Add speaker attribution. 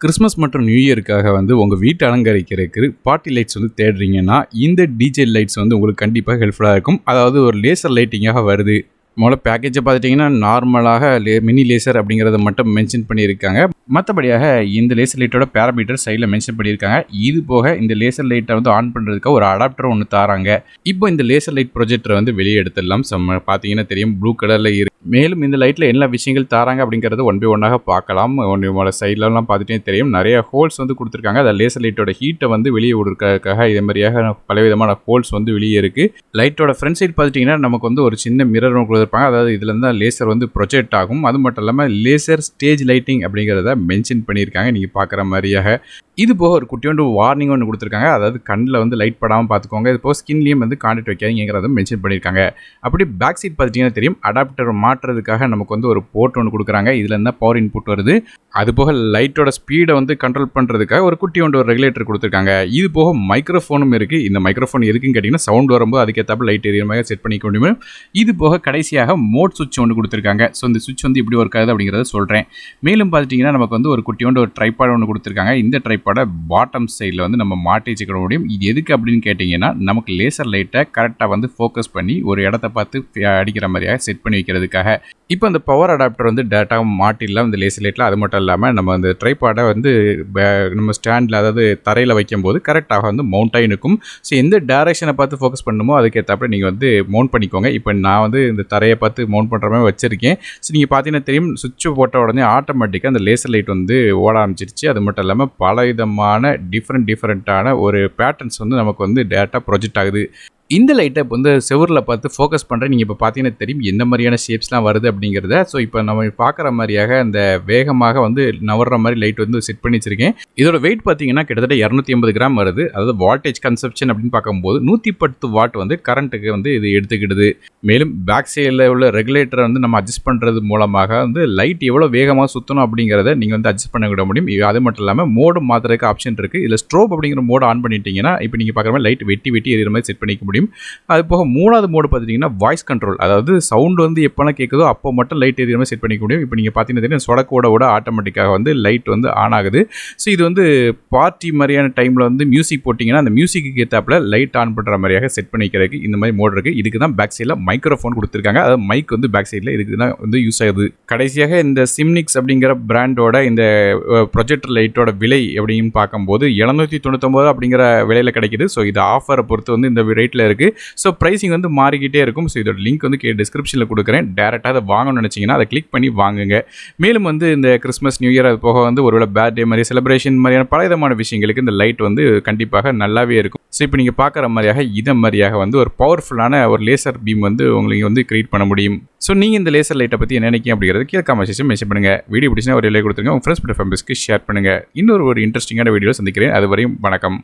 Speaker 1: Christmas மற்றும் new இயருக்காக வந்து உங்கள் வீட்டை அலங்கரிக்கிறதுக்கு பார்ட்டி லைட்ஸ் வந்து தேடுறீங்கன்னா இந்த டிஜே லைட்ஸ் வந்து உங்களுக்கு கண்டிப்பாக ஹெல்ப்ஃபுல்லாக இருக்கும். அதாவது ஒரு லேசர் லைட்டிங்காக வருது. முதல்ல பேக்கேஜை பார்த்துட்டிங்கன்னா நார்மலாக மினி லேசர் அப்படிங்கிறத மட்டும் மென்ஷன் பண்ணியிருக்காங்க. மற்றபடியாக இந்த லேசர் லைட்டோட பேராமீட்டர் சைடில் மென்ஷன் பண்ணியிருக்காங்க. இது போக இந்த லேசர் லைட்டை வந்து ஆன் பண்ணுறதுக்காக ஒரு அடாப்டர் ஒன்று தராங்க. இப்போ இந்த லேசர் லைட் ப்ரொஜெக்டரை வந்து வெளியே எடுத்துடலாம். பார்த்தீங்கன்னா தெரியும், ப்ளூ கலரில் இருக்கு. மேலும் இந்த லைட்டில் என்ன விஷயங்கள் தராங்க அப்படிங்கிறத ஒன் பை ஒன்னாக பார்க்கலாம். ஒன்றோட சைட்லலாம் பார்த்துட்டே தெரியும், நிறைய ஹோல்ஸ் வந்து கொடுத்துருக்காங்க. அந்த லேசர் லைட்டோட ஹீட்டை வந்து வெளியே விடுறதுக்காக இதே மாதிரியாக பலவிதமான ஹோல்ஸ் வந்து வெளியே இருக்குது. லைட்டோட ஃப்ரண்ட் சைட் பார்த்துட்டிங்கன்னா நமக்கு வந்து ஒரு சின்ன மிரர் கொடுத்துருப்பாங்க. அதாவது இதில் இருந்தால் லேசர் வந்து ப்ரொஜெக்ட் ஆகும். அது மட்டும் இல்லாமல் லேசர் ஸ்டேஜ் லைட்டிங் அப்படிங்கிறத மென்ஷன் பண்ணியிருக்காங்க நீங்கள் பார்க்குற மாதிரியாக. இது போக ஒரு குட்டியோண்டு வார்னிங் ஒன்று கொடுத்துருக்காங்க. அதாவது கண்ணில் வந்து லைட் படாமல் பார்த்துக்கோங்க. இது போக ஸ்கின்லேயும் வந்து கான்டாக்ட் வைக்காதீங்கிறத மென்ஷன் பண்ணியிருக்காங்க. அப்படி பேக் சைட் பார்த்துட்டிங்கன்னா தெரியும், அடாப்டர் மாற்றுறதுக்காக நமக்கு வந்து ஒரு போர்ட் ஒன்று கொடுக்குறாங்க. இதில் இருந்தால் பவர் இன்புட் வருது. அது போக லைட்டோட ஸ்பீடை வந்து கண்ட்ரோல் பண்ணுறதுக்காக ஒரு குட்டியோண்டு ஒரு ரெகுலேட்டர் கொடுத்துருக்காங்க. இது போக மைக்ரோஃபோனும் இருக்குது. இந்த மைக்ரோஃபோன் இருக்குன்னு கேட்டிங்கன்னா சவுண்ட் வரும்போது அதுக்கேற்ற லைட் எரியிற மாதிரி செட் பண்ணிக்க முடியும். இது போக கடைசியாக மோட் சுவிட்ச் ஒன்று கொடுத்துருக்காங்க. ஸோ இந்த சுவிட்ச் வந்து இப்படி ஒர்க் ஆகுது அப்படிங்கிறத சொல்கிறேன். மேலும் பார்த்துட்டிங்கன்னா நமக்கு வந்து ஒரு குட்டியோண்டு ஒரு ட்ரைபாட் ஒன்று கொடுத்துருக்காங்க. இந்த ட்ரைபாடை பாட்டம் சைடில் வந்து நம்ம மாட்டி வச்சுக்க முடியும். இது எதுக்கு அப்படின்னு கேட்டிங்கன்னா நமக்கு லேசர் லைட்டை கரெக்டாக வந்து ஃபோக்கஸ் பண்ணி ஒரு இடத்த பார்த்து அடிக்கிற மாதிரியாக செட் பண்ணி வைக்கிறதுக்காக. இப்போ அந்த பவர் அடாப்டர் வந்து டேரெக்டாக மாட்டிடலாம் இந்த லேசர் லைட்டில். அது மட்டும் இல்லாமல் நம்ம அந்த ட்ரைபாடை வந்து நம்ம ஸ்டாண்டில், அதாவது தரையில் வைக்கும்போது கரெக்டாக வந்து மவுண்ட் ஆகி நிற்கும். ஸோ எந்த டேரெக்ஷனை பார்த்து ஃபோக்கஸ் பண்ணணுமோ அதுக்கேற்றப்ப நீங்கள் வந்து மவுண்ட் பண்ணிக்கோங்க. இப்போ நான் வந்து இந்த தரையை பார்த்து மவுண்ட் பண்ணுற மாதிரி வச்சுருக்கேன். ஸோ நீங்கள் பார்த்தீங்கன்னா தெரியும், சுவிட்ச் போட்ட உடனே ஆட்டோமேட்டிக்காக அந்த லேசர் லைட் வந்து ஓட ஆரம்பிச்சிருச்சு. அது மட்டும் இல்லாமல் பல விதமான டிஃப்ரெண்ட்டான ஒரு பேட்டர்ன்ஸ் வந்து நமக்கு வந்து டேரெக்டாக ப்ரொஜெக்ட் ஆகுது. இந்த லைட்டை இப்போ வந்து செவரில் பார்த்து ஃபோக்கஸ் பண்ணுறேன். நீங்கள் இப்போ பார்த்தீங்கன்னா தெரியும் என்ன மாதிரியான ஷேப்ஸ்லாம் வருது அப்படிங்கிறத. ஸோ இப்போ நம்ம பார்க்குற மாதிரியாக அந்த வேகமாக வந்து நவர்ற மாதிரி லைட் வந்து செட் பண்ணி வச்சிருக்கேன். இதோட வெயிட் பார்த்தீங்கன்னா கிட்டத்தட்ட 250 கிராம் வருது. அதாவது வால்டேஜ் கன்சப்ஷன் அப்படின்னு பார்க்கும்போது 110 வாட் வந்து கரண்ட்டுக்கு வந்து இது எடுத்துக்கிடுது. மேலும் பேக் சைடில் உள்ள ரெகுலேட்டரை வந்து நம்ம அட்ஜஸ்ட் பண்ணுறது மூலமாக வந்து லைட் எவ்வளோ வேகமாக சுற்றணும் அப்படிங்கிறத நீங்கள் வந்து அட்ஜஸ்ட் பண்ண விட முடியும். அது மட்டும் இல்லாமல் மோடு மாற்றுறதுக்கு ஆப்ஷன் இருக்குது. இதில் ஸ்ட்ரோப் அப்படிங்கிற மோடு ஆன் பண்ணிட்டீங்கன்னா இப்போ நீங்கள் பார்க்குற மாதிரி லைட் வெட்டி எறிகிற மாதிரி செட் பண்ணிக்க முடியும். அது போக மூணாவது மோடு பார்த்துட்டிங்கன்னா வாய்ஸ் கண்ட்ரோல். அதாவது சவுண்ட் வந்து எப்போலாம் கேட்குதோ அப்போ மட்டும் லைட் எரியாமல் செட் பண்ணிக்க முடியும். இப்போ நீங்கள் பார்த்தீங்கன்னா சொடக்கோட ஆட்டோமேட்டிக்காக வந்து லைட் வந்து ஆன் ஆகுது. ஸோ இது வந்து பார்ட்டி மாதிரியான டைமில் வந்து மியூசிக் போட்டிங்கன்னா அந்த மியூசிக்கு ஏற்றாப்புல லைட் ஆன் பண்ணுற மாதிரியாக செட் பண்ணிக்கிறதுக்கு இந்த மாதிரி மோட் இருக்குது. இதுக்கு தான் பேக் சைடில் மைக்ரோஃபோன் கொடுத்துருக்காங்க. அதாவது மைக் வந்து பேக் சைடில் இதுக்கு தான் வந்து யூஸ் ஆகுது. கடைசியாக இந்த சிம்னிக்ஸ் அப்படிங்கிற பிராண்டோட இந்த ப்ரொஜெக்டர் லைட்டோட விலை அப்படின்னு பார்க்கும்போது 799 அப்படிங்கிற விலையில் கிடைக்குது. ஸோ இது ஆஃபரை பொறுத்து வந்து இந்த ரேட்டில் இருக்குது. ஸோ ப்ரைஸிங் வந்து மாறிக்கிட்டே இருக்கும். ஸோ இதோட லிங்க் வந்து டிஸ்கிரிப்ஷனில் கொடுக்குறேன். டேரெக்டாக அதை வாங்கணும்னு நினச்சிங்கன்னா அதை கிளிக் பண்ணி வாங்குங்க. மேலும் வந்து இந்த கிறிஸ்மஸ் நியூ இயர் அது போக வந்து ஒருவேளை பர்த்டே மாதிரி செலிப்ரேஷன் மாதிரியான பல விதமான விஷயங்களுக்கு இந்த லைட் வந்து கண்டிப்பாக நல்லாவே இருக்கும். ஸோ இப்போ நீங்கள் பார்க்குற மாதிரியாக இதை மாதிரியாக வந்து ஒரு பவர்ஃபுல்லான ஒரு லேசர் பீம் வந்து உங்களுக்கு வந்து கிரியேட் பண்ண முடியும். ஸோ நீங்கள் இந்த லேசர் லைட்டை பற்றி என்ன நினைக்கிங்க அப்படிங்கிறது கீழே கமெண்ட் செக்ஷன் மென்ஷன் பண்ணுங்கள். வீடியோ பிடிச்சினா ஒரு லைக் கொடுத்துருங்க. உங்கள் ஃப்ரெண்ட்ஸ் மற்றும் ஃபேமிலிஸ்க்கு ஷேர் பண்ணுங்கள். இன்னொரு இன்ட்ரெஸ்டிங்கான வீடியோ சந்திக்கிறேன். அதுவரையும் வணக்கம்.